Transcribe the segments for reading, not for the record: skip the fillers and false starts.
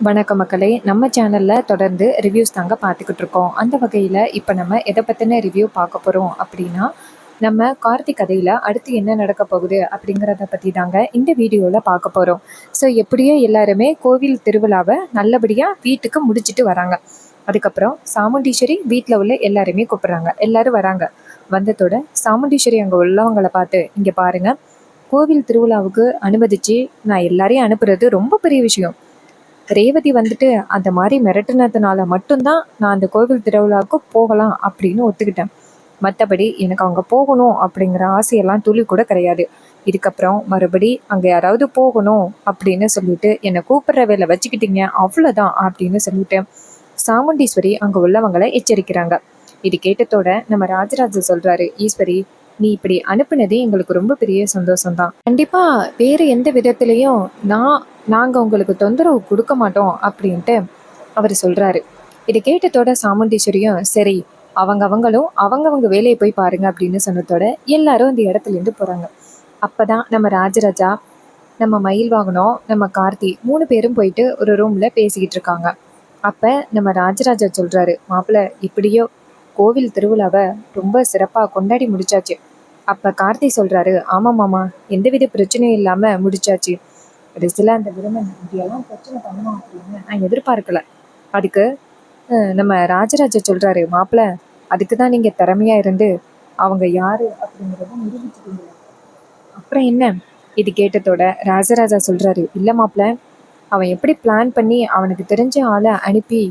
வணக்கம் மக்களே, நம்ம சேனலில் தொடர்ந்து ரிவ்யூஸ் தாங்க பார்த்துக்கிட்டு இருக்கோம். அந்த வகையில் இப்போ நம்ம எதை பற்றின ரிவ்யூ பார்க்க போகிறோம் அப்படின்னா, நம்ம கார்த்திக் கதையில் அடுத்து என்ன நடக்க போகுது அப்படிங்கிறத பற்றி தாங்க இந்த வீடியோவில் பார்க்க போகிறோம். ஸோ எப்படியோ எல்லாருமே கோவில் திருவிழாவை நல்லபடியாக வீட்டுக்கு முடிச்சுட்டு வராங்க. அதுக்கப்புறம் சாமுண்டீஸ்வரி வீட்டில் உள்ள எல்லாருமே கூப்பிட்றாங்க. எல்லாரும் வராங்க. வந்ததோட சாமுண்டீஸ்வரி அங்கே உள்ளவங்களை பார்த்து, இங்கே பாருங்கள், கோவில் திருவிழாவுக்கு அனுமதிச்சு நான் எல்லாரையும் அனுப்புறது ரொம்ப பெரிய விஷயம். ரேவதி வந்துட்டு அந்த மாதிரி மிரட்டுனதுனால மட்டும்தான் நான் அந்த கோவில் திருவிழாவுக்கு போகலாம் அப்படின்னு ஒத்துக்கிட்டேன். மற்றபடி எனக்கு அங்கே போகணும் அப்படிங்கிற ஆசையெல்லாம் துளி கூட கிடையாது. இதுக்கப்புறம் மறுபடி அங்கே யாராவது போகணும் அப்படின்னு சொல்லிட்டு என்னை கூப்பிட்ற வேலை வச்சுக்கிட்டீங்க, அவ்வளோதான் அப்படின்னு சொல்லிட்டு சாமுண்டீஸ்வரி அங்கே உள்ளவங்களை எச்சரிக்கிறாங்க. இது கேட்டதோட நம்ம ராஜராஜ சொல்றாரு, ஈஸ்வரி, நீ இப்படி அனுப்புனதே எங்களுக்கு ரொம்ப பெரிய சந்தோஷம்தான். கண்டிப்பா வேறு எந்த விதத்திலையும் நாங்கள் உங்களுக்கு தொந்தரவு கொடுக்க மாட்டோம் அப்படின்ட்டு அவர் சொல்கிறாரு. இதை கேட்டதோட சாமுண்டீஸ்வரியும் சரி, அவங்களும் அவங்கவங்க வேலையை போய் பாருங்க அப்படின்னு சொன்னதோட எல்லாரும் அந்த இடத்துலேருந்து போகிறாங்க. அப்போ தான் நம்ம ராஜராஜா, நம்ம மயில் வாகனம், நம்ம கார்த்தி 3 பேரும் போயிட்டு ஒரு ரூமில் பேசிக்கிட்டு இருக்காங்க. அப்போ நம்ம ராஜராஜா சொல்கிறாரு, மாப்பிள்ளை, இப்படியோ கோவில் திருவிழாவை ரொம்ப சிறப்பாக கொண்டாடி முடிச்சாச்சு. அப்போ கார்த்தி சொல்கிறாரு, ஆமாம் மாமா, எந்தவித பிரச்சனையும் இல்லாமல் முடிச்சாச்சு. கடைசியில் அந்த விருமன் இப்படியெல்லாம் பிரச்சனை பண்ணுவான் அப்படின்னு நான் எதிர்பார்க்கல. அதுக்கு நம்ம ராஜராஜா சொல்கிறாரு, மாப்பிள்ளை, அதுக்கு தான் நீங்கள் திறமையாக இருந்து அவங்க யார் அப்படிங்கிறத நிரூபிச்சிட்டீங்க. அப்புறம் என்ன? இது கேட்டதோட ராஜராஜா சொல்கிறாரு, இல்லை மாப்பிள்ளை, அவன் எப்படி பிளான் பண்ணி அவனுக்கு தெரிஞ்ச ஆளை அனுப்பி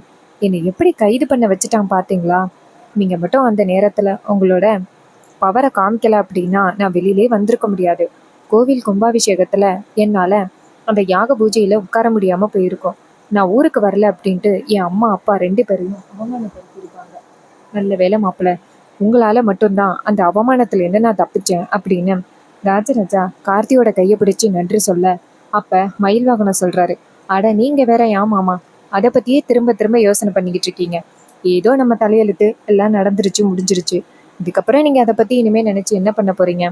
என்னை எப்படி கைது பண்ண வச்சுட்டான் பார்த்தீங்களா? நீங்கள் மட்டும் அந்த நேரத்தில் உங்களோட பவரை காமிக்கல அப்படின்னா நான் வெளியிலே வந்திருக்க முடியாது. கோவில் கும்பாபிஷேகத்தில் என்னால் அந்த யாக பூஜையில் உட்கார முடியாமல் போயிருக்கோம். நான் ஊருக்கு வரல அப்படின்ட்டு என் அம்மா அப்பா 2 பேரையும் அவமானப்படுத்தியிருக்காங்க. நல்ல வேலை மாப்பிள்ளை, உங்களால் மட்டும்தான் அந்த அவமானத்துலேருந்து நான் தப்பிச்சேன் அப்படின்னு ராஜராஜா கார்த்தியோட கையை பிடிச்சி நன்றி சொல்ல, அப்போ மயில் வாகனம் சொல்கிறாரு, அட நீங்கள் வேற ஏன் மாமா அதை பற்றியே திரும்ப திரும்ப யோசனை பண்ணிக்கிட்டு இருக்கீங்க. ஏதோ நம்ம தலையெழுத்து எல்லாம் நடந்துருச்சு, முடிஞ்சிருச்சு. இதுக்கப்புறம் நீங்கள் அதை பற்றி இனிமேல் நினச்சி என்ன பண்ண போகிறீங்க?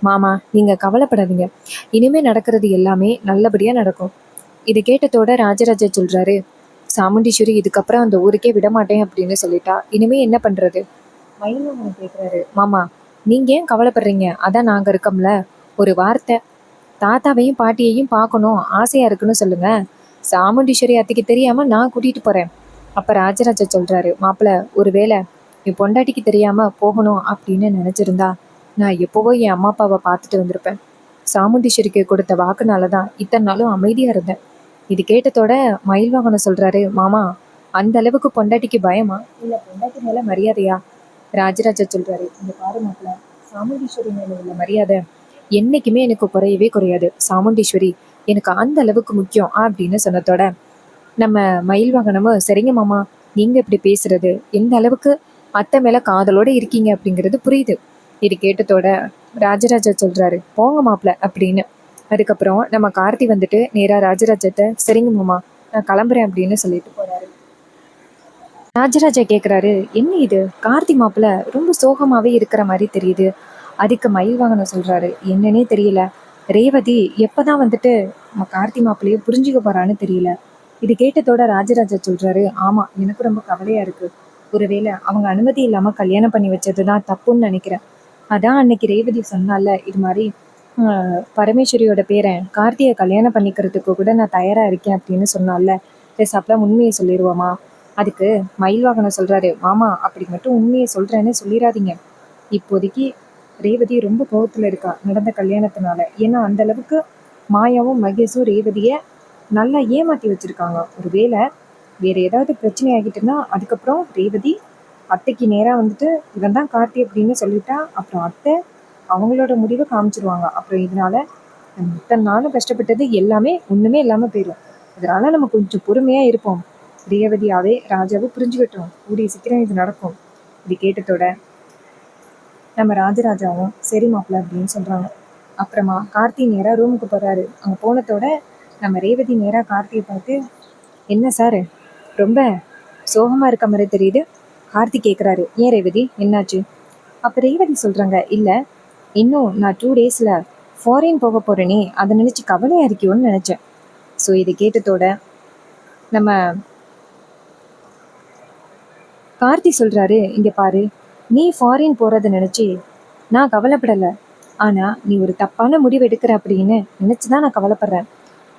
மாமா, நீங்கள் கவலைப்படாதீங்க, இனிமேல் நடக்கிறது எல்லாமே நல்லபடியாக நடக்கும். இது கேட்டதோட ராஜராஜா சொல்கிறாரு, சாமுண்டீஸ்வரி இதுக்கப்புறம் அந்த ஊருக்கே விடமாட்டேன் அப்படின்னு சொல்லிட்டா இனிமேல் என்ன பண்ணுறது? மயில்வாகனம் கேட்குறாரு, மாமா, நீங்கள் ஏன் கவலைப்படுறீங்க? அதான் நாங்கள் இருக்கோம்ல. ஒரு வார்த்தை, தாத்தாவையும் பாட்டியையும் பார்க்கணும் ஆசையாக இருக்குன்னு சொல்லுங்கள். சாமுண்டீஸ்வரி அத்தைக்கு தெரியாமல் நான் கூட்டிகிட்டு போகிறேன். அப்போ ராஜராஜா சொல்கிறாரு, மாப்பிள்ளை, ஒரு வேளை என் பொண்டாட்டிக்கு தெரியாமல் போகணும் அப்படின்னு நினச்சிருந்தா நான் எப்போவோ என் அம்மா அப்பாவை பார்த்துட்டு வந்திருப்பேன். சாமுண்டீஸ்வரிக்கு கொடுத்த வாக்குனால தான் இத்தனை நாளும் அமைதியாக இருந்தேன். இது கேட்டதோட மயில் வாகனம் சொல்கிறாரு, மாமா, அந்த அளவுக்கு பொண்டாட்டிக்கு பயமா இல்லை பொண்டாட்டி மேலே மரியாதையா? ராஜராஜா சொல்கிறாரு, இந்த பாரு மாப்பிள்ள, சாமுண்டீஸ்வரி மேலே உள்ள மரியாதை என்றைக்குமே எனக்கு குறையவே குறையாது. சாமுண்டீஸ்வரி எனக்கு அந்த அளவுக்கு முக்கியம் அப்படின்னு சொன்னதோட நம்ம மயில் வாகனமும், சரிங்க மாமா, நீங்கள் இப்படி பேசுறது எந்த அளவுக்கு அத்தை மேலே காதலோடு இருக்கீங்க அப்படிங்கிறது புரியுது. இது கேட்டதோட ராஜராஜா சொல்கிறாரு, போங்க மாப்பிள்ள அப்படின்னு. அதுக்கப்புறம் நம்ம கார்த்தி வந்துட்டு நேராக ராஜராஜத்தை, சரிங்க மாமா, நான் கிளம்புறேன் அப்படின்னு சொல்லிட்டு போகிறாரு. ராஜராஜா கேட்குறாரு, என்ன இது, கார்த்தி மாப்பிள்ள ரொம்ப சோகமாகவே இருக்கிற மாதிரி தெரியுது. அதுக்கு மயில் வாகனம் சொல்கிறாரு, என்னன்னே தெரியல, ரேவதி எப்போ தான் வந்துட்டு நம்ம கார்த்தி மாப்பிள்ளையே புரிஞ்சுக்க போகிறான்னு தெரியல. இது கேட்டதோட ராஜராஜா சொல்கிறாரு, ஆமாம், எனக்கு ரொம்ப கவலையாக இருக்குது. ஒருவேளை அவங்க அனுமதி இல்லாமல் கல்யாணம் பண்ணி வச்சது தான் தப்புன்னு நினைக்கிறேன். அதான் அன்னைக்கு ரேவதி சொன்னால, இது மாதிரி பரமேஸ்வரியோட பேரன் கார்த்தியை கல்யாணம் பண்ணிக்கிறதுக்கு கூட நான் தயாராக இருக்கேன் அப்படின்னு சொன்னால, பேசாப்பில் உண்மையை சொல்லிடுவோமா? அதுக்கு மயில் வாகனம் சொல்கிறாரு, மாமா, அப்படி மட்டும் உண்மையை சொல்கிறேன்னு சொல்லிடாதீங்க. இப்போதைக்கு ரேவதி ரொம்ப கோவத்தில் இருக்கா நடந்த கல்யாணத்தினால. ஏன்னா அந்த அளவுக்கு மாயாவும் மகேஷும் ரேவதியை நல்லா ஏமாற்றி வச்சுருக்காங்க. ஒரு வேளை வேறு ஏதாவது பிரச்சனை ஆகிட்டுன்னா அதுக்கப்புறம் ரேவதி அத்தைக்கு நேராக வந்துட்டு இவன் தான் கார்த்தி அப்படின்னு சொல்லிட்டா அப்புறம் அத்தை அவங்களோட முடிவை காமிச்சிருவாங்க. அப்புறம் இதனால நம்ம இத்தனை நாளும் கஷ்டப்பட்டது எல்லாமே ஒன்றுமே இல்லாமல் போயிடும். அதனால நம்ம கொஞ்சம் பொறுமையாக இருப்போம். ரேவதியாவே ராஜாவை புரிஞ்சுக்கிட்டோம், கூடிய சீக்கிரம் இது நடக்கும். இது கேட்டதோட நம்ம ராஜராஜாவும் சரி மாப்பிள்ள அப்படின்னு சொல்கிறாங்க. அப்புறமா கார்த்தி நேராக ரூமுக்கு போகிறாரு. அங்கே போனதோட நம்ம ரேவதி நேராக கார்த்தியை பார்த்து, என்ன சார் ரொம்ப சோகமாக இருக்க மாதிரி தெரியுது? கார்த்தி கேட்குறாரு, ஏன் ரேவதி, என்னாச்சு? அப்போ ரேவதி சொல்கிறாங்க, இல்லை, இன்னும் நான் 2 டேஸில் ஃபாரின் போக போகிறேனே, அதை நினச்சி கவலையாக இருக்கியோன்னு நினச்சேன். ஸோ இதை கேட்டதோட நம்ம கார்த்தி சொல்றாரு, இங்க பாரு, நீ ஃபாரின் போறத நினைச்சு நான் கவலைப்படல. ஆனா நீ ஒரு தப்பான முடிவு எடுக்கிற அப்படின்னு நினைச்சுதான் நான் கவலைப்படுறேன்.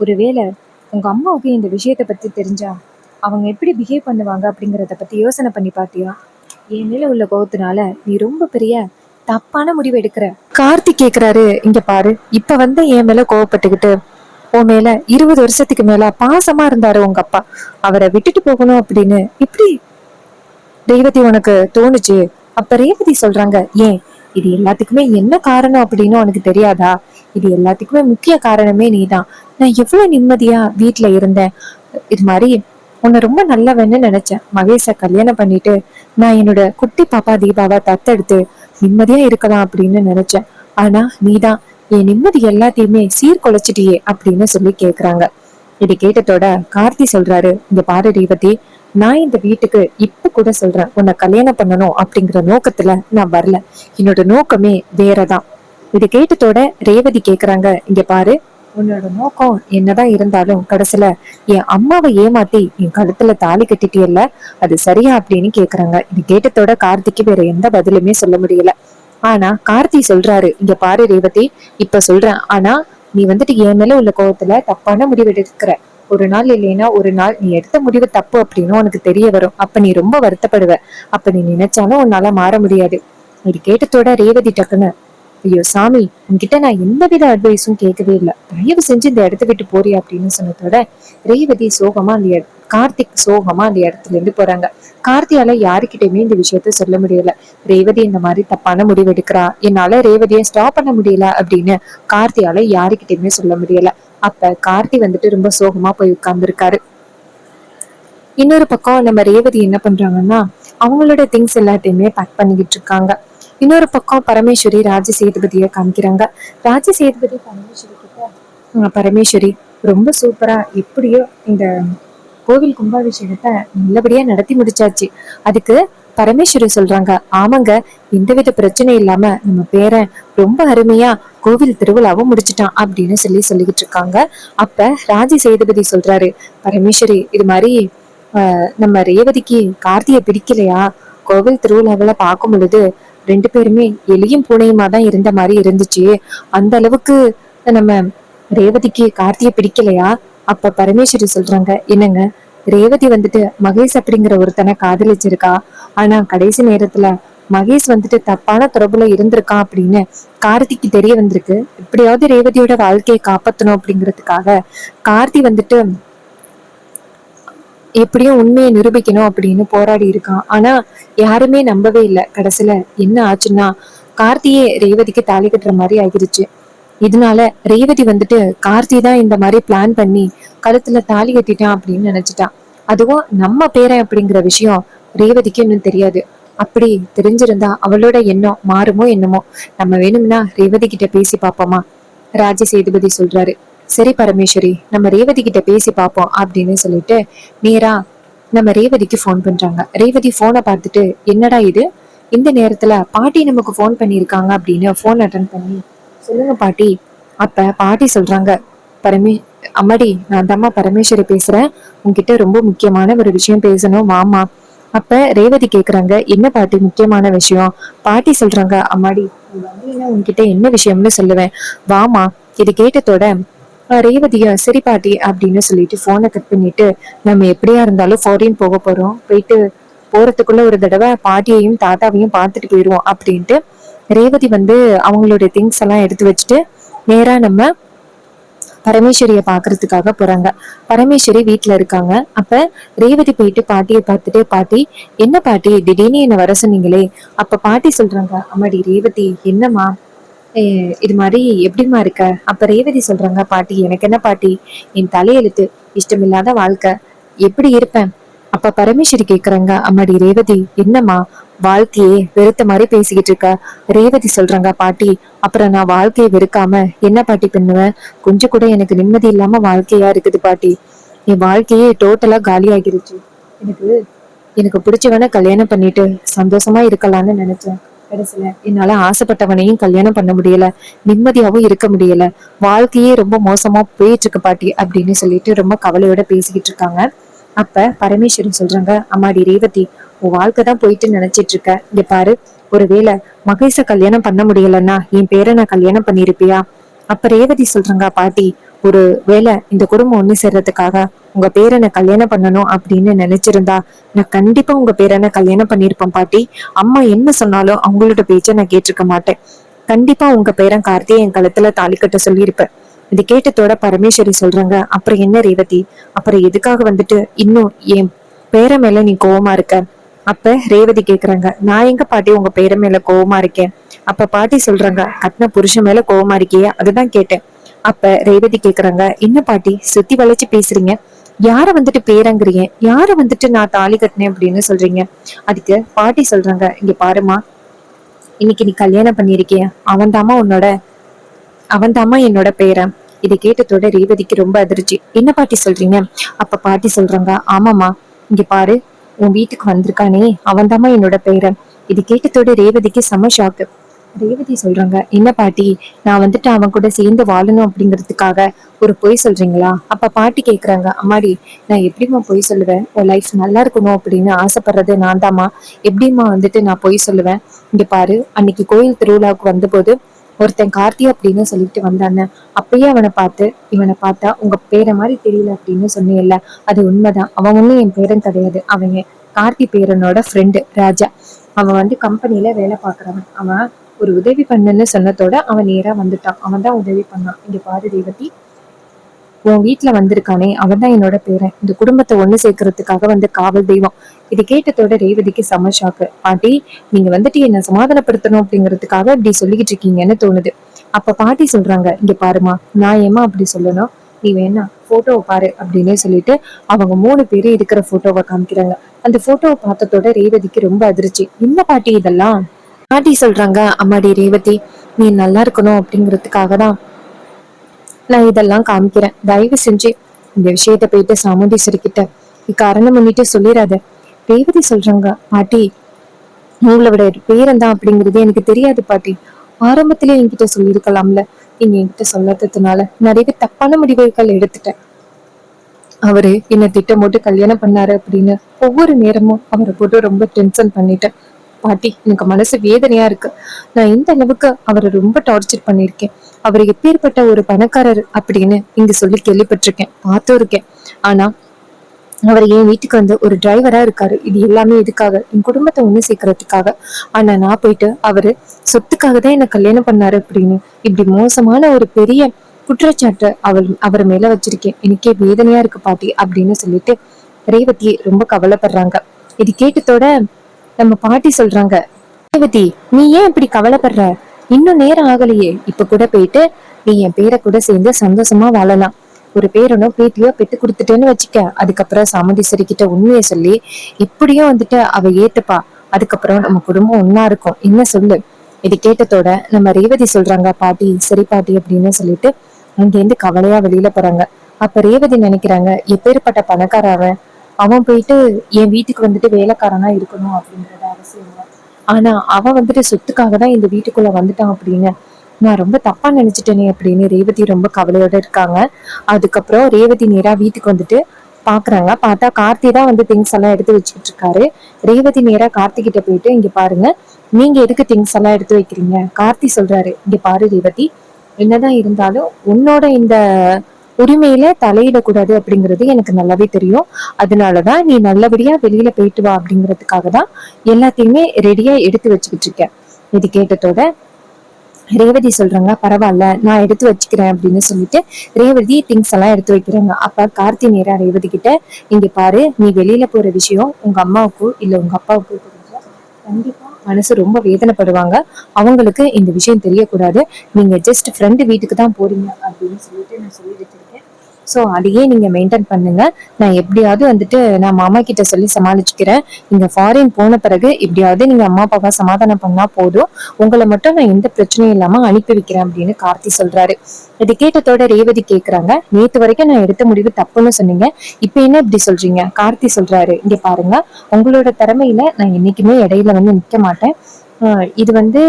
ஒருவேளை உங்க அம்மாவுக்கு இந்த விஷயத்த பத்தி தெரிஞ்சா அவங்க எப்படி பிஹேவ் பண்ணுவாங்க அப்படிங்கிறத பத்தி யோசனை பண்ணி பாத்தியா? என் மேல உள்ள கோவத்தினால நீ ரொம்ப பெரிய தப்பான முடிவு எடுக்கிற. கார்த்திக் கேக்குறாரு, இங்க பாரு, இப்ப வந்து என் மேல கோவப்பட்டுக்கிட்டு உன் மேல 20 வருஷத்துக்கு மேல பாசமா இருந்தாரு உங்க அப்பா. அவரை விட்டுட்டு போகணும் அப்படின்னு இப்படி ரேவதி உனக்கு தோணுச்சு. அப்ப ரேவதி சொல்றாங்க, ஏன் இது எல்லாத்துக்குமே என்ன காரணம் அப்படின்னு உனக்கு தெரியாதா? இது எல்லாத்துக்குமே முக்கிய காரணமே நீதான். நான் எவ்வளவு நிம்மதியா வீட்டுல இருந்தேன். இது மாதிரி உன்னை ரொம்ப நல்லவன்னு நினைச்சேன். மகேஷ கல்யாணம் பண்ணிட்டு நான் என்னோட குட்டி பாப்பா தீபாவை தத்தெடுத்து நிம்மதியா இருக்கலாம் அப்படின்னு நினைச்சேன். ஆனா நீதான் என் நிம்மதி எல்லாத்தையுமே சீர்குலைச்சிட்டியே அப்படின்னு சொல்லி கேக்குறாங்க. இது கேட்டதோட கார்த்தி சொல்றாரு, இங்க பாரு ரேவதி, நான் இந்த வீட்டுக்கு இப்ப கூட சொல்றேன், உன்னை கல்யாணம் பண்ணணும் அப்படிங்கிற நோக்கத்துல நான் வரல. என்னோட நோக்கமே வேறதான். இது கேட்டதோட ரேவதி கேக்குறாங்க, இங்க பாரு, உன்னோட நோக்கம் என்னதான் இருந்தாலும் கடைசியில என் அம்மாவை ஏமாத்தி என் கழுத்துல தாலி கட்டிட்டியல்ல, அது சரியா அப்படின்னு கேக்குறாங்க. இது கேட்டதோட கார்த்திக்கு வேற எந்த பதிலுமே சொல்ல முடியல. ஆனா கார்த்தி சொல்றாரு, இங்க பாரு ரேவதி, இப்ப சொல்றேன், ஆனா நீ வந்துட்டு என் மேல உள்ள கோவத்துல தப்பான முடிவு எடுக்கிற. ஒரு நாள் இல்லைன்னா ஒரு நாள் நீ எடுத்த முடிவு தப்பு அப்படின்னு உனக்கு தெரிய வரும். அப்ப நீ ரொம்ப வருத்தப்படுவ. அப்ப நீ நினைச்சாலும் உன்னால மாற முடியாது. இது கேட்டதோட ரேவதி டக்குன்னு, ஐயோ சாமி, உன்கிட்ட நான் எந்தவித அட்வைஸும் கேட்கவே இல்லை, தயவு செஞ்சு இந்த இடத்த விட்டு போறியா அப்படின்னு சொன்னதோட ரேவதி சோகமா கார்த்திக் சோகமா அந்த இடத்துல இருந்து போறாங்க. கார்த்தியால யாருக்கிட்டயுமே இந்த விஷயத்த சொல்ல முடியல. ரேவதி இந்த மாதிரி தப்பான முடிவு எடுக்கிறா, என்னால ரேவதியை ஸ்டாப் பண்ண முடியல அப்படின்னு கார்த்தியால யாருக்கிட்டயுமே சொல்ல முடியல. அப்ப கார்த்தி வந்துட்டு ரொம்ப சோகமா போய் உட்கார்ந்துருக்காரு. இன்னொரு பக்கம் நம்ம ரேவதி என்ன பண்றாங்கன்னா, அவங்களோட திங்ஸ் எல்லாத்தையுமே பேக் பண்ணிக்கிட்டு இருக்காங்க. இன்னொரு பக்கம் பரமேஸ்வரி ராஜ சேதுபதியை காமிக்கிறாங்க. ராஜ சேதுபதி பரமேஸ்வரி கிட்ட, பரமேஸ்வரி ரொம்ப சூப்பரா எப்படியோ இந்த கோவில் கும்பாபிஷேகத்தை நல்லபடியா நடத்தி முடிச்சாச்சு. அதுக்கு பரமேஸ்வரி சொல்றாங்க, ஆமாங்க, எந்தவித பிரச்சனை இல்லாம நம்ம பேரன் ரொம்ப அருமையா கோவில் திருவிழாவும் முடிச்சுட்டான் அப்படின்னு சொல்லிக்கிட்டு இருக்காங்க. அப்ப ராஜ சேதுபதி சொல்றாரு, பரமேஸ்வரி, இது மாதிரி நம்ம ரேவதிக்கு கார்த்தியை பிடிக்கலையா? கோவில் திருவிழாவில பார்க்கும் பொழுது ரெண்டு பேருமே எலியும் பூனையுமா தான் இருந்த மாதிரி இருந்துச்சு. அந்த அளவுக்கு நம்ம ரேவதிக்கு கார்த்தியை பிடிக்கலையா? அப்ப பரமேஸ்வரி சொல்றாங்க, என்னங்க, ரேவதி வந்துட்டு மகேஷ் அப்படிங்கிற ஒருத்தனை காதலிச்சிருக்கா. ஆனா கடைசி நேரத்துல மகேஷ் வந்துட்டு தப்பான தொடர்புல இருந்திருக்கான் அப்படின்னு கார்த்திக்கு தெரிய வந்திருக்கு. எப்படியாவது ரேவதியோட வாழ்க்கையை காப்பாத்தணும் அப்படிங்கிறதுக்காக கார்த்தி வந்துட்டு எப்படியும் உண்மையை நிரூபிக்கணும் அப்படின்னு போராடி இருக்கான். ஆனா யாருமே நம்பவே இல்லை. கடைசியில என்ன ஆச்சுன்னா கார்த்தியே ரேவதிக்கு தாலி கட்டுற மாதிரி ஆகிருச்சு. இதனால ரேவதி வந்துட்டு கார்த்தி தான் இந்த மாதிரி பிளான் பண்ணி கழுத்துல தாலி கட்டிட்டான் அப்படின்னு நினைச்சிட்டான். அதுவும் நம்ம பேரன் அப்படிங்கிற விஷயம் ரேவதிக்கு இன்னும் தெரியாது. அப்படி தெரிஞ்சிருந்தா அவளோட எண்ணம் மாறுமோ என்னமோ. நம்ம வேணும்னா ரேவதி கிட்ட பேசி பார்ப்போமா? ராஜ சேதுபதி சொல்றாரு. சரி பரமேஸ்வரி, நம்ம ரேவதி கிட்ட பேசி பார்ப்போம் அப்படின்னு சொல்லிட்டு நேரா நம்ம ரேவதிக்கு ஃபோன் பண்றாங்க. ரேவதி போனை பார்த்துட்டு, என்னடா இது, இந்த நேரத்துல பாட்டி நமக்கு ஃபோன் பண்ணியிருக்காங்க அப்படின்னு போன் அட்டன் பண்ணி, சொல்லுங்க பாட்டி. அப்ப பாட்டி சொல்றாங்க, பரமே அம்மாடி, நான் தாம்மா பரமேஸ்வரி பேசுறேன், உன்கிட்ட ரொம்ப முக்கியமான ஒரு விஷயம் பேசணும், வாமா. அப்ப ரேவதி கேக்குறாங்க, என்ன பாட்டி முக்கியமான விஷயம்? பாட்டி சொல்றாங்க, அம்மாடி, உன்கிட்ட என்ன விஷயம்னு சொல்லுவேன், வாமா. இது கேட்டதோட ரேவதிய சரி பாட்டி அப்படின்னு சொல்லிட்டு போனை கட் பண்ணிட்டு, நம்ம எப்படியா இருந்தாலும் ஃபாரின் போக போறோம், போயிட்டு போறதுக்குள்ள ஒரு தடவை பாட்டியையும் தாத்தாவையும் பார்த்துட்டு போயிடுவோம் அப்படின்ட்டு ரேவதி வந்து அவங்களுடைய திங்ஸ் எல்லாம் எடுத்து வச்சுட்டு நேரா நம்ம பரமேஸ்வரிய பாக்குறதுக்காக போறாங்க. பரமேஸ்வரி வீட்டுல இருக்காங்க. அப்ப ரேவதி போயிட்டு பாட்டியை பார்த்துட்டு, பாட்டி, என்ன பாட்டி திடீர்னு என்ன வர சொன்னீங்களே? அப்ப பாட்டி சொல்றாங்க, அம்மாடி ரேவதி, என்னம்மா இது மாதிரி எப்படிமா இருக்க? அப்ப ரேவதி சொல்றாங்க, பாட்டி, எனக்கு என்ன பாட்டி, என் தலையெழுத்து, இஷ்டமில்லாத வாழ்க்கை, எப்படி இருப்பேன்? அப்ப பரமேஸ்வரி கேக்குறாங்க, அம்மாடி ரேவதி, என்னம்மா வாழ்க்கையே வெறுத்த மாதிரி பேசிக்கிட்டு இருக்க? ரேவதி சொல்றாங்க, பாட்டி, அப்புறம் நான் வாழ்க்கையை வெறுக்காம என்ன பாட்டி பண்ணுவேன்? கொஞ்சம் கூட எனக்கு நிம்மதி இல்லாம வாழ்க்கையா இருக்குது பாட்டி. என் வாழ்க்கையே டோட்டலா காலி ஆகிருச்சு. எனக்கு எனக்கு பிடிச்சவன கல்யாணம் பண்ணிட்டு சந்தோஷமா இருக்கலாம்னு நினைச்சேன். கடைசியில என்னால ஆசைப்பட்டவனையும் கல்யாணம் பண்ண முடியல, நிம்மதியாவும் இருக்க முடியல, வாழ்க்கையே ரொம்ப மோசமா போயிட்டு இருக்கு பாட்டி அப்படின்னு சொல்லிட்டு ரொம்ப கவலையோட பேசிக்கிட்டு இருக்காங்க. அப்ப பரமேஸ்வரி சொல்றாங்க, அம்மாடி ரேவதி, உன் வாழ்க்கை தான் போயிட்டு நினைச்சிட்டு இருக்க. இங்க பாரு, ஒருவேளை மகேஷ கல்யாணம் பண்ண முடியலன்னா என் பேரை நான் கல்யாணம் பண்ணிருப்பியா? அப்ப ரேவதி சொல்றாங்க, பாட்டி, ஒரு வேளை இந்த குடும்பம் ஒண்ணு சேர்றதுக்காக உங்க பேரனை கல்யாணம் பண்ணணும் அப்படின்னு நினைச்சிருந்தா நான் கண்டிப்பா உங்க பேரனை கல்யாணம் பண்ணிருப்பேன் பாட்டி. அம்மா என்ன சொன்னாலும் அவங்களோட பேச்ச நான் கேட்டிருக்க மாட்டேன். கண்டிப்பா உங்க பேரன் கார்த்தியை என் கழுத்துல தாலி கட்ட சொல்லியிருப்பேன். இது கேட்டதோட பரமேஸ்வரி சொல்றாங்க, அப்புறம் என்ன ரேவதி, அப்புறம் எதுக்காக வந்துட்டு இன்னும் என் பேர மேல நீ கோவமா இருக்க? அப்ப ரேவதி கேக்குறாங்க, நான் எங்க பாட்டி உங்க பேர மேல கோவமா இருக்கேன்? அப்ப பாட்டி சொல்றாங்க, கட்டின புருஷன் மேல கோவமா இருக்கியே, அதுதான் கேட்டேன். அப்ப ரேவதி கேக்குறாங்க, என்ன பாட்டி சுத்தி வளைச்சு பேசுறீங்க? யார வந்துட்டு பேரங்குறீங்க? யார வந்துட்டு நான் தாலி கட்டினேன் அப்படின்னு சொல்றீங்க? அதுக்கு பாட்டி சொல்றாங்க, இங்க பாருமா, இன்னைக்கு நீ கல்யாணம் பண்ணிருக்கிய அவன் தாமா என்னோட பேரன். இதை கேட்டதோட ரேவதிக்கு ரொம்ப அதிர்ச்சி. என்ன பாட்டி சொல்றீங்க? அப்ப பாட்டி சொல்றாங்க, ஆமாமா, இங்க பாரு, உன் வீட்டுக்கு வந்திருக்கானே அவன் தாமா என்னோட பேரன். இது கேட்டதோட ரேவதிக்கு செம ஷாக்கு. ரேவதி சொல்றாங்க, என்ன பாட்டி, நான் வந்துட்டு அவன் கூட சேர்ந்து வாழணும் அப்படிங்கிறதுக்காக ஒரு பொய் சொல்றீங்களா? அப்ப பாட்டி கேக்குறாங்க, அம்மாடி, நான் எப்படிம்மா பொய் சொல்லுவேன்? உன் லைஃப் நல்லா இருக்கணும் அப்படின்னு ஆசைப்படுறது நான் தாமா, எப்படிம்மா வந்துட்டு நான் பொய் சொல்லுவேன்? இங்க பாரு, அன்னைக்கு கோயில் திருவிழாவுக்கு வந்தபோது ஒருத்தன் கார்த்தி அப்படின்னு சொல்லிட்டு வந்தானே, அப்பயே இவனை பார்த்தா உங்க பேரை மாதிரி தெரியல அப்படின்னு சொன்னீங்கல்ல, அது உண்மைதான். அவன் ஒண்ணும் என் பேரன் கிடையாது. அவன் கார்த்தி பேரனோட ஃப்ரெண்டு ராஜா. அவன் வந்து கம்பெனில வேலை பாக்குறவன். அவன் ஒரு உதவி பண்ணுன்னு சொன்னதோட அவன் நேரா வந்துட்டான். அவன் தான் உதவி பண்ணான். இங்க பாரு ரேவதி, உன் வீட்டுல வந்திருக்கானே அவன் தான் என்னோட பேரன். இந்த குடும்பத்தை ஒண்ணு சேர்க்கறதுக்காக வந்து காவல் தெய்வம். இது கேட்டதோட ரேவதிக்கு செம ஷாக்கு. பாட்டி, நீங்க வந்துட்டு என்ன சமாதானப்படுத்தணும் அப்படிங்கிறதுக்காக இப்படி சொல்லிக்கிட்டு இருக்கீங்கன்னு தோணுது. அப்ப பாட்டி சொல்றாங்க, இங்க பாருமா, நான் ஏமா அப்படி சொல்லணும்? நீ வேணா போட்டோவை பாரு அப்படின்னு சொல்லிட்டு அவங்க 3 பேரும் இருக்கிற போட்டோவை காமிக்கிறாங்க. அந்த போட்டோவை பார்த்ததோட ரேவதிக்கு ரொம்ப அதிர்ச்சி. என்ன பாட்டி இதெல்லாம்? பாட்டி சொல்றாங்க, அம்மாடி ரேவதி, நீ நல்லா இருக்கணும் அப்படிங்கிறதுக்காக தான் நான் இதெல்லாம் காமிக்கிறேன். தயவு செஞ்சு இந்த விஷயத்த போயிட்டு சாமுண்டீஸ்வரி கிட்ட காரணம் முன்னிட்டு சொல்லிடாத. ரேவதி சொல்றாங்க, பாட்டி, உங்களோட பேரன் தான் அப்படிங்கிறது எனக்கு தெரியாது பாட்டி. ஆரம்பத்திலே என்கிட்ட சொல்லியிருக்கலாம்ல. நீங்க என்கிட்ட சொல்லாததுனால நிறைய தப்பான முடிவுகள் எடுத்துட்டேன். அவரு என்ன திட்டம் போட்டு கல்யாணம் பண்ணாரு அப்படின்னு ஒவ்வொரு நேரமும் அவரை போட்டு ரொம்ப டென்ஷன் பண்ணிட்டேன். பாட்டி, எனக்கு மனசு வேதனையா இருக்கு. நான் இந்த அளவுக்கு அவரை ரொம்ப டார்ச்சர் பண்ணிருக்கேன். அவர் எப்பேற்பட்ட ஒரு பணக்காரர் அப்படின்னு இங்க சொல்லி கேள்விப்பட்டிருக்கேன், பார்த்தும் இருக்கேன். ஆனா அவர் என் வீட்டுக்கு வந்து ஒரு டிரைவரா இருக்காரு. இது எல்லாமே எதுக்காக? என் குடும்பத்தை ஒண்ணு சேர்க்கறதுக்காக. ஆனா நான் போயிட்டு அவரு சொத்துக்காக தான் என்ன கல்யாணம் பண்ணாரு அப்படின்னு இப்படி மோசமான ஒரு பெரிய குற்றச்சாட்டை அவர் மேல வச்சிருக்கேன். எனக்கே வேதனையா இருக்கு பாட்டி அப்படின்னு சொல்லிட்டு ரேவதி ரொம்ப கவலைப்படுறாங்க. இது கேட்டதோட நம்ம பாட்டி சொல்றாங்க, ரேவதி, நீ ஏன் இப்படி கவலைப்படுற? இன்னும் நேரம் ஆகலையே. இப்ப கூட போயிட்டு நீ என் பேரை கூட சேர்ந்து சந்தோஷமா வாழலாம். ஒரு பேரனோ பேத்தியோ பெத்து கொடுத்துட்டேன்னு வச்சுக்க, அதுக்கப்புறம் சாமுண்டீஸ்வரி கிட்ட உண்மையை சொல்லி இப்படியும் வந்துட்டு அவ ஏத்துப்பா. அதுக்கப்புறம் நம்ம குடும்பம் ஒன்னா இருக்கும். என்ன சொல்லு? இது கேட்டதோட நம்ம ரேவதி சொல்றாங்க, பாட்டி சரி பாட்டி அப்படின்னு சொல்லிட்டு அங்கேருந்து கவலையா வெளியில போறாங்க. அப்ப ரேவதி நினைக்கிறாங்க, எப்பேற்பட்ட பணக்கார அவன் போயிட்டு என் வீட்டுக்கு வந்துட்டு வேலைக்காரனா இருக்கணும் அப்படிங்கறது அவசியம் இல்லை. ஆனா அவன் வந்துட்டு சொத்துக்காக தான் இந்த வீட்டுக்குள்ள வந்துட்டான் அப்படின்னு நான் ரொம்ப தப்பா நினைச்சிட்டேனே அப்படின்னு ரேவதி ரொம்ப கவலையோட இருக்காங்க. அதுக்கப்புறம் ரேவதி நேரா வீட்டுக்கு வந்துட்டு பாக்குறாங்க. பார்த்தா கார்த்தி தான் வந்து திங்ஸ் எல்லாம் எடுத்து வச்சுக்கிட்டு இருக்காரு. ரேவதி நேரா கார்த்தி கிட்ட போயிட்டு, இங்க பாருங்க, நீங்க எதுக்கு திங்ஸ் எல்லாம் எடுத்து வைக்கிறீங்க? கார்த்தி சொல்றாரு, இங்க பாரு ரேவதி, என்னதான் இருந்தாலும் உன்னோட இந்த உரிமையில தலையிடக்கூடாது அப்படிங்கிறது எனக்கு நல்லாவே தெரியும். அதனாலதான் நீ நல்லபடியா வெளியில போயிட்டு வா அப்படிங்கிறதுக்காக தான் எல்லாத்தையுமே ரெடியா எடுத்து வச்சுக்கிட்டு இருக்கேன். இது கேட்டதோட ரேவதி சொல்றாங்க, பரவாயில்ல, நான் எடுத்து வச்சுக்கிறேன் அப்படின்னு சொல்லிட்டு ரேவதி திங்ஸ் எல்லாம் எடுத்து வைக்கிறாங்க. அப்ப கார்த்தி நேரா ரேவதி கிட்ட, இங்க பாரு, நீ வெளியில போற விஷயம் உங்க அம்மாவுக்கோ இல்ல உங்க அப்பாவுக்கோ தெரிஞ்சா கண்டிப்பா மனசு ரொம்ப வேதனைப்படுவாங்க. அவங்களுக்கு இந்த விஷயம் தெரியக்கூடாது. நீங்க ஜஸ்ட் ஃப்ரெண்டு வீட்டுக்கு தான் போறீங்க அப்படின்னு சொல்லிட்டு நான் சொல்லி வச்சிருக்கேன். ஸோ அதையே நீங்க மெயின்டைன் பண்ணுங்க. நான் எப்படியாவது வந்துட்டு நான் மாமா கிட்ட சொல்லி சமாளிச்சுக்கிறேன். நீங்க ஃபாரின் போன பிறகு எப்படியாவது நீங்க அம்மா அப்பாவை சமாதானம் பண்ணா போதும். உங்களை மட்டும் நான் எந்த பிரச்சனையும் இல்லாம அனுப்பி வைக்கிறேன் அப்படின்னு கார்த்தி சொல்றாரு. இது கேட்டதோட ரேவதி கேக்குறாங்க, நேத்து வரைக்கும் நான் எடுத்த முடிவு தப்புன்னு சொன்னீங்க, இப்ப என்ன இப்படி சொல்றீங்க? கார்த்தி சொல்றாரு, இங்க பாருங்க, உங்களோட திறமையில நான் என்னைக்குமே இடையில வந்து நிக்க மாட்டேன். இது வந்து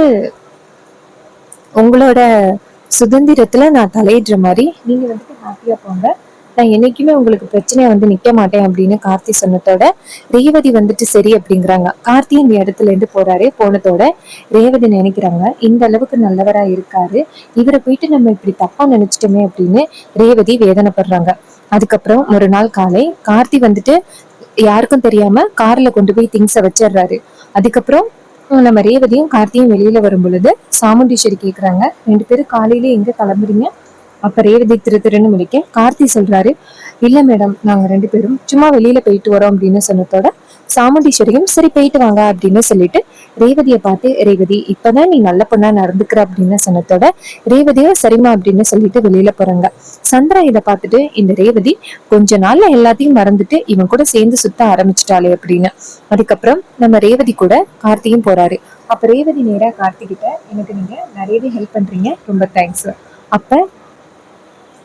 உங்களோட சுதந்திரத்துல நான் தலையிடுற மாதிரி, நீங்க வந்துட்டு ஹாப்பியா போங்க. நான் என்னைக்குமே உங்களுக்கு பிரச்சனையை வந்து நிக்க மாட்டேன் அப்படின்னு கார்த்தி சொன்னதோட ரேவதி வந்துட்டு சரி அப்படிங்கிறாங்க. கார்த்தி இந்த இடத்துல இருந்து போறாரு. போனதோட ரேவதி நினைக்கிறாங்க, இந்த அளவுக்கு நல்லவரா இருக்காரு, இவரை போயிட்டு நம்ம இப்படி தப்பா நினைச்சிட்டோமே அப்படின்னு ரேவதி வேதனைப்படுறாங்க. அதுக்கப்புறம் ஒரு நாள் காலை கார்த்தி வந்துட்டு யாருக்கும் தெரியாம கார்ல கொண்டு போய் திங்ஸ வச்சிடுறாரு. அதுக்கப்புறம் நம்ம ரேவதியும் கார்த்தியும் வெளியில வரும் பொழுது சாமுண்டீஸ்வரி கேக்குறாங்க, 2 பேரும் காலையில எங்க கிளம்புறீங்க? அப்ப ரேவதி திரு திருன்னு முடிக்க கார்த்தி சொல்றாரு, இல்ல மேடம், நாங்க 2 பேரும் சும்மா வெளியில போயிட்டு வரோம் அப்படின்னு சொன்னதோட சாமுண்டீஸ்வரியும் சரி போயிட்டு வாங்க அப்படின்னு சொல்லிட்டு ரேவதியை பார்த்து, ரேவதி இப்பதான் நீ நல்ல பொண்ணா நடந்துக்கிற அப்படின்னு சொன்னதோட ரேவதியும் சரிமா அப்படின்னு சொல்லிட்டு வெளியில போறாங்க. சந்திரா இதை பார்த்துட்டு, இந்த ரேவதி கொஞ்ச நாள்ல எல்லாத்தையும் மறந்துட்டு இவன் கூட சேர்ந்து சுத்த ஆரம்பிச்சிட்டாளே அப்படின்னு. அதுக்கப்புறம் நம்ம ரேவதி கூட கார்த்தியும் போறாரு. அப்ப ரேவதி நேரா கார்த்தி கிட்ட, எனக்கு நீங்க நிறையவே ஹெல்ப் பண்றீங்க, ரொம்ப தேங்க்ஸ். அப்ப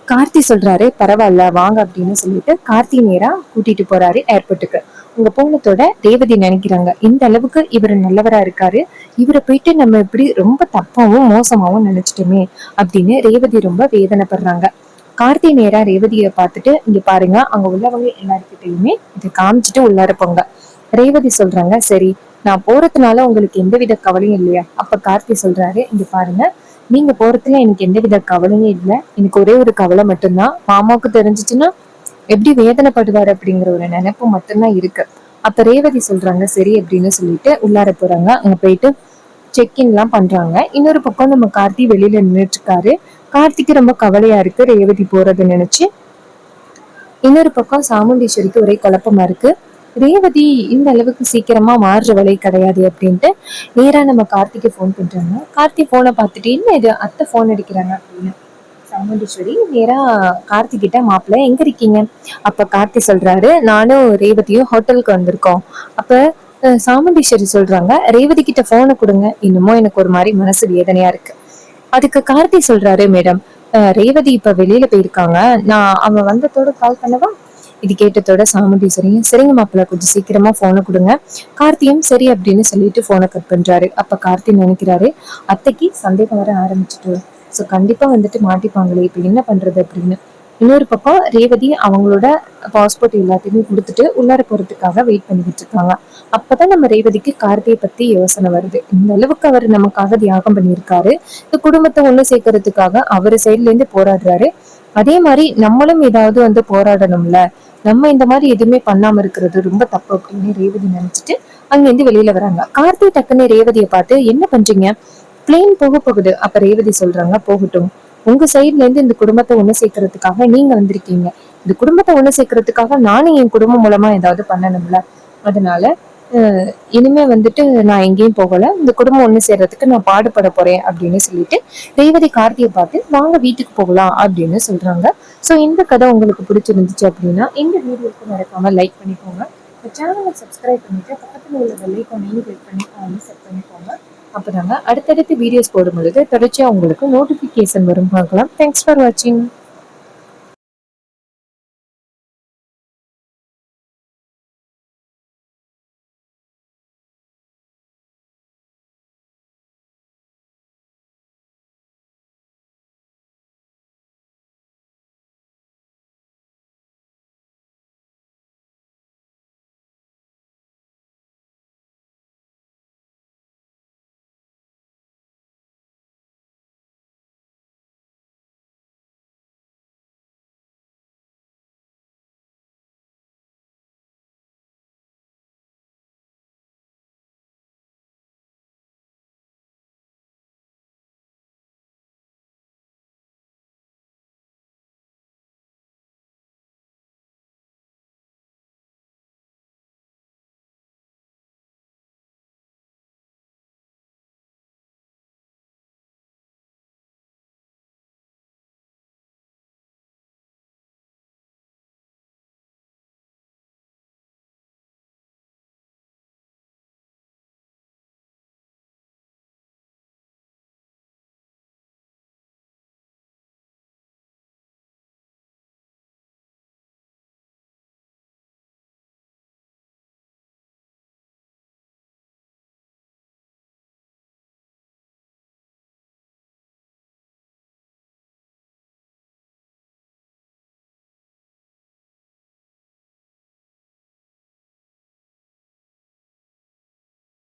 கார்த்தி சொல்றாரு, பரவாயில்ல வாங்க அப்படின்னு சொல்லிட்டு கார்த்தி நேரா கூட்டிட்டு போறாரு ஏர்போர்ட்டுக்கு. அங்க போனதோட ரேவதி நினைக்கிறாங்க, இந்த அளவுக்கு இவர் நல்லவரா இருக்காரு, இவரை போயிட்டு நம்ம இப்படி ரொம்ப தப்பாவும் மோசமாவும் நினைச்சிட்டோமே அப்படின்னு ரேவதி ரொம்ப வேதனைப்படுறாங்க. கார்த்தி நேரா ரேவதியை பார்த்துட்டு, இங்க பாருங்க, அங்க உள்ளவங்க எல்லாருக்கிட்டையுமே இதை காமிச்சிட்டு உள்ளார போங்க. ரேவதி சொல்றாங்க, சரி, நான் போறதுனால உங்களுக்கு எந்தவித கவலையும் இல்லையா? அப்ப கார்த்தி சொல்றாரு, இங்க பாருங்க, நீங்க போறதுல எனக்கு எந்தவித கவலையும் இல்லை, எனக்கு ஒரே ஒரு கவலை மட்டும்தான், மாமாவுக்கு தெரிஞ்சிச்சுன்னா எப்படி வேதனைப்படுவாரு அப்படிங்கிற ஒரு நினைப்பு மட்டும்தான் இருக்கு. அப்ப ரேவதி சொல்றாங்க, சரி அப்படின்னு சொல்லிட்டு உள்ளார போறாங்க. அங்க போயிட்டு செக்இன் எல்லாம் பண்றாங்க. இன்னொரு பக்கம் நம்ம கார்த்தி வெளியில நின்றுட்டு இருக்காரு. கார்த்திக்கு ரொம்ப கவலையா இருக்கு ரேவதி போறதை நினைச்சு. இன்னொரு பக்கம் சாமுண்டீஸ்வரிக்கு ஒரே குழப்பமா இருக்கு. ரேவதி இந்த அளவுக்கு சீக்கிரமா மாறுறவளே கிடையாது அப்படின்ட்டு நேரா நம்ம கார்த்திக்கு போன் பண்றாங்க. கார்த்தி போனை பார்த்துட்டு, என்ன இது அத்தை போன் அடிக்கிறாங்க அப்படின்னு சாமுண்டீஸ்வரி நேரா கார்த்தி கிட்ட, மாப்பிள்ள எங்க இருக்கீங்க? அப்ப கார்த்தி சொல்றாரு, நானும் ரேவதியும் ஹோட்டலுக்கு வந்திருக்கோம். அப்ப சாமுண்டீஸ்வரி சொல்றாங்க, ரேவதி கிட்ட போனை கொடுங்க, இன்னமும் எனக்கு ஒரு மாதிரி மனசு வேதனையா இருக்கு. அதுக்கு கார்த்தி சொல்றாரு, மேடம், ரேவதி இப்ப வெளியில போயிருக்காங்க, நான் அவன் வந்ததோட கால் பண்ணவா? இது கேட்டதோட சாமுண்டீஸ்வரியும், சரிங்க மாப்பிள்ள, கொஞ்சம் சீக்கிரமா போனை கொடுங்க. கார்த்தியும் சரி அப்படின்னு சொல்லிட்டு போனை கட் பண்றாரு. அப்ப கார்த்தி நினைக்கிறாரு, அத்தைக்கு சந்தேகம் வர ஆரம்பிச்சுட்டு, சோ கண்டிப்பா வந்துட்டு மாட்டிப்பாங்களே, இப்ப என்ன பண்றது அப்படின்னு. இன்னொரு பக்கம் ரேவதி அவங்களோட பாஸ்போர்ட் எல்லாத்தையுமே கொடுத்துட்டு உள்ளார போறதுக்காக வெயிட் பண்ணிக்கிட்டு இருக்காங்க. அப்பதான் நம்ம ரேவதிக்கு கார்த்தியை பத்தி யோசனை வருது. இந்த அளவுக்கு அவர் நமக்காக தியாகம் பண்ணியிருக்காரு, இந்த குடும்பத்தை ஒண்ணு சேர்க்கறதுக்காக அவர் சைட்ல இருந்து போராடுறாரு. அதே மாதிரி நம்மளும் ஏதாவது வந்து போராடணும்ல, நம்ம இந்த மாதிரி எதுவுமே பண்ணாம இருக்கிறது ரொம்ப தப்பு அப்படின்னு ரேவதி நினைச்சிட்டு அங்கிருந்து வெளியில வராங்க. கார்த்தி டக்குன்னு ரேவதியை பார்த்து, என்ன பண்றீங்க? பிளேன் போக போகுது. அப்ப ரேவதி சொல்றாங்க, போகட்டும், உங்க சைட்ல இருந்து இந்த குடும்பத்தை ஒண்ணு சேர்க்கறதுக்காக நீங்க வந்திருக்கீங்க, இந்த குடும்பத்தை ஒண்ணு சேர்க்கறதுக்காக நானும் என் குடும்பம் மூலமா ஏதாவது பண்ணணும்ல, அதனால இனிமே வந்துட்டு நான் எங்கேயும் போகல, இந்த குடும்பம் ஒண்ணு சேர்றதுக்கு நான் பாடுபட போறேன் அப்படின்னு சொல்லிட்டு ரேவதி கார்த்தியை பார்த்து, வாங்க வீட்டுக்கு போகலாம் அப்படின்னு சொல்றாங்க. ஸோ இந்த கதை உங்களுக்கு பிடிச்சிருந்துச்சு அப்படின்னா இந்த வீடியோக்கு மறக்காம லைக் பண்ணிக்கோங்க, சேனலை சப்ஸ்கிரைப் பண்ணிட்டு பக்கத்துல உள்ள பெல் ஐகானையும் கிளிக் பண்ணி செட் பண்ணிக்கோங்க. அப்பதாங்க அடுத்தடுத்து வீடியோஸ் போடும் பொழுது தொடர்ச்சியா உங்களுக்கு நோட்டிபிகேஷன் வரும் பார்க்கலாம். தேங்க்ஸ் ஃபார் வாட்சிங்.